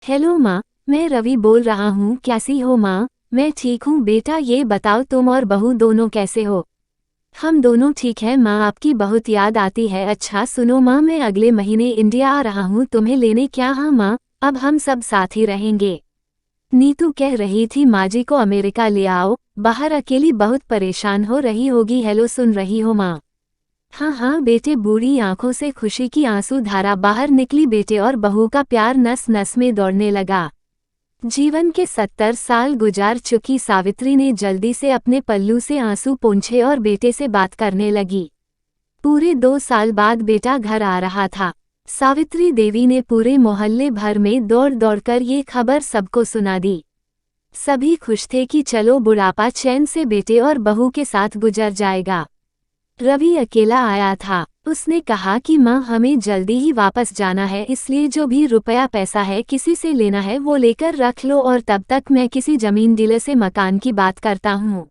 Hello माँ, मैं रवि बोल रहा हूँ। कैसी हो माँ? मैं ठीक हूँ बेटा, ये बताओ तुम और बहू दोनों कैसे हो? हम दोनों ठीक हैं माँ, आपकी बहुत याद आती है। अच्छा सुनो माँ, मैं अगले महीने इंडिया आ रहा हूँ तुम्हें लेने। क्या? हाँ माँ, अब हम सब साथ ही रहेंगे। नीतू कह रही थी माँ जी को अमेरिका ले आओ, बाहर अकेली बहुत परेशान हो रही होगी। हेलो, सुन रही हो माँ? हाँ हाँ बेटे, बूढ़ी आंखों से खुशी की आंसू धारा बाहर निकली। बेटे और बहू का प्यार नस नस में दौड़ने लगा। जीवन के 70 साल गुजार चुकी सावित्री ने जल्दी से अपने पल्लू से आंसू पोंछे और बेटे से बात करने लगी। पूरे 2 साल बाद बेटा घर आ रहा था। सावित्री देवी ने पूरे मोहल्ले भर में दौड़ दौड़कर ये खबर सबको सुना दी। सभी खुश थे कि चलो बुढ़ापा चैन से बेटे और बहू के साथ गुजर जाएगा। रवि अकेला आया था। उसने कहा कि माँ, हमें जल्दी ही वापस जाना है, इसलिए जो भी रुपया पैसा है किसी से लेना है वो लेकर रख लो, और तब तक मैं किसी जमीन डीलर से मकान की बात करता हूँ।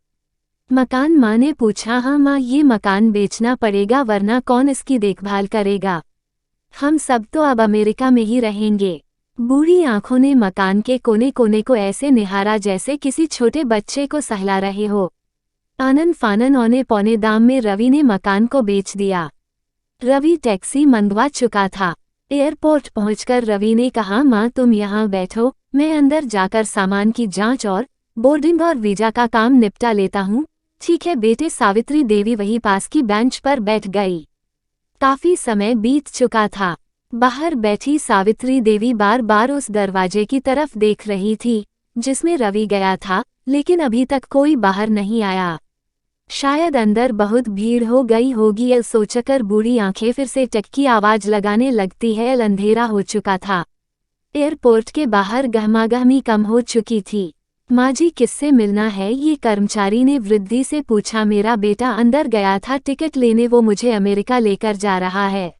मकान? माँ ने पूछा। हाँ माँ, ये मकान बेचना पड़ेगा वरना कौन इसकी देखभाल करेगा। हम सब तो अब अमेरिका में ही रहेंगे। बूढ़ी आंखों ने मकान के कोने कोने को ऐसे निहारा जैसे किसी छोटे बच्चे को सहला रहे हो। आनन फानन औने पौने दाम में रवि ने मकान को बेच दिया। रवि टैक्सी मंगवा चुका था। एयरपोर्ट पहुंचकर रवि ने कहा, माँ तुम यहाँ बैठो, मैं अंदर जाकर सामान की जांच और बोर्डिंग और वीजा का काम निपटा लेता हूँ। ठीक है बेटे। सावित्री देवी वही पास की बेंच पर बैठ गई। काफी समय बीत चुका था। बाहर बैठी सावित्री देवी बार बार उस दरवाजे की तरफ देख रही थी जिसमें रवि गया था, लेकिन अभी तक कोई बाहर नहीं आया। शायद अंदर बहुत भीड़ हो गई होगी, यह सोचकर बूढ़ी आंखें फिर से टक की आवाज लगाने लगती है। अंधेरा हो चुका था। एयरपोर्ट के बाहर गहमागहमी कम हो चुकी थी। माँ जी किससे मिलना है? ये कर्मचारी ने वृद्धि से पूछा। मेरा बेटा अंदर गया था टिकट लेने, वो मुझे अमेरिका लेकर जा रहा है,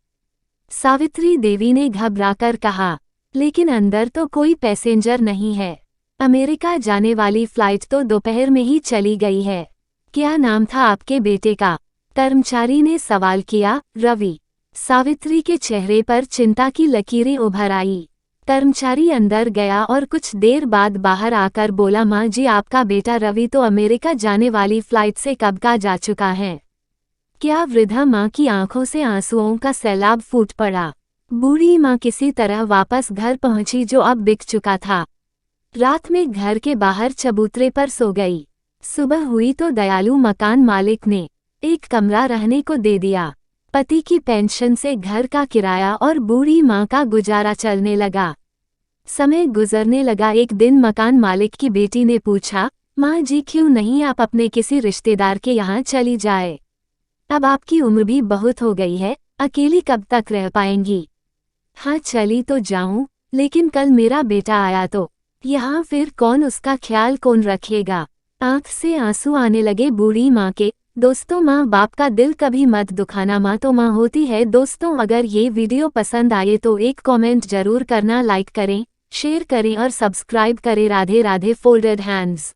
सावित्री देवी ने घबराकर कहा। लेकिन अंदर तो कोई पैसेंजर नहीं है। अमेरिका जाने वाली फ्लाइट तो दोपहर में ही चली गई है। क्या नाम था आपके बेटे का? कर्मचारी ने सवाल किया। रवि। सावित्री के चेहरे पर चिंता की लकीरें उभर आई। कर्मचारी अंदर गया और कुछ देर बाद बाहर आकर बोला, माँ जी आपका बेटा रवि तो अमेरिका जाने वाली फ्लाइट से कब का जा चुका है। क्या? वृद्धा माँ की आंखों से आंसुओं का सैलाब फूट पड़ा। बूढ़ी माँ किसी तरह वापस घर पहुंची जो अब बिक चुका था। रात में घर के बाहर चबूतरे पर सो गई। सुबह हुई तो दयालु मकान मालिक ने एक कमरा रहने को दे दिया। पति की पेंशन से घर का किराया और बूढ़ी माँ का गुजारा चलने लगा। समय गुजरने लगा। एक दिन मकान मालिक की बेटी ने पूछा, माँ जी क्यों नहीं आप अपने किसी रिश्तेदार के यहाँ चली जाए? अब आपकी उम्र भी बहुत हो गई है, अकेली कब तक रह पाएंगी? हाँ चली तो जाऊं, लेकिन कल मेरा बेटा आया तो यहाँ फिर कौन, उसका ख्याल कौन रखेगा? आंख से आंसू आने लगे बूढ़ी माँ के। दोस्तों, माँ बाप का दिल कभी मत दुखाना, माँ तो माँ होती है। दोस्तों, अगर ये वीडियो पसंद आए तो एक कमेंट जरूर करना, लाइक करें, शेयर करें और सब्सक्राइब करें। राधे राधे। Folded hands.